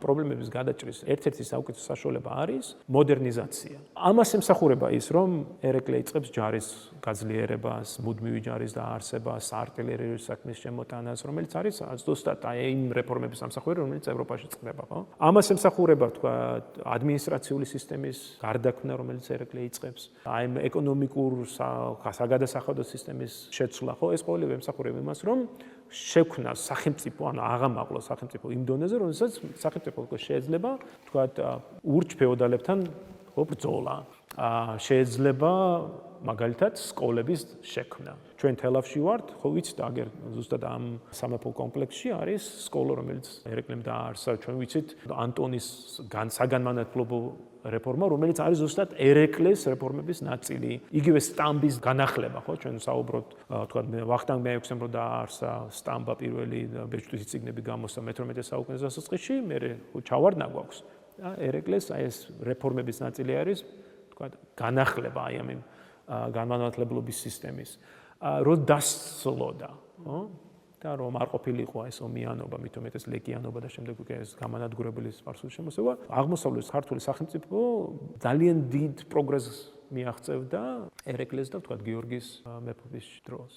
პრობლემების გადაჭრის ერთ-ერთი საუკეთესო საშუალება არის მოდერნიზაცია. ამას ემსახურება ის, რომ ერეკლე იწყებს ჯარის გაძლიერებას, მუდმივი ჯარის დაარსებას, არტილერიის საქმის შემოტანას, რომელიც არის ზუსტად იმ რეფორმების ამსახველი, რომელიც ევროპაში წყდება, ხო? ამას ემსახურება, თქვა, ადმინისტრაციული სისტემის გარდაქმნა, რომელიც ერეკლე იწყებს, აი ეკონომიკურ საგადასახადო სისტემის შეცვლა, ხო? ეს ყველაფერი ემსახურება იმას, რომ შექმნა სახელმწიფო, ანუ აღამაღლოს სახელმწიფო იმ დონეზე, რომელსაც სახელმწიფო შეიძლება, თქვა, ურჩ ფეოდალებთან ხო ბრძოლა. შეიძლება მაგალითად სკოლების შექმნა. ჩვენ თელავში ვართ, ხო ვიცით, აგერ ზუსტად ამ სამეფო კომპლექსში არის სკოლა, რომელიც ერეკლემ დააარსა. ჩვენ ვიცით ანტონის საგანმანათლებლო რეფორმა, რომელიც არის ზუსტად ერეკლეს რეფორმების ნაწილი. იგივე სტამბის განახლება, ხო, ჩვენ საუბრობთ, თქვა, ვახტანგ მე-6-ემ რო დააარსა სტამბა პირველი ბეჭდვითი წიგნები გამოსცა მე-18 საუკუნის დასაწყისში, მე ჩავარდნა გვაქვს. ერეკლეს აი ეს რეფორმების ნაწილი არის, თქვა, განახლება აი ამ განმანათლებლობის სისტემის. რო დასწლოდა, ხო? და რომ არ ყოფილიყო ეს ომიანობა, მით უმეტეს ლეკიანობა და შემდეგ უკვე ეს გამანადგურებელი სპარსული შემოსევა, აღმოსავლეთის ქართული სახელმწიფო ძალიან დიდ პროგრესს მიაღწევდა ერეკლეს და თქვა გიორგის მეფობის დროს.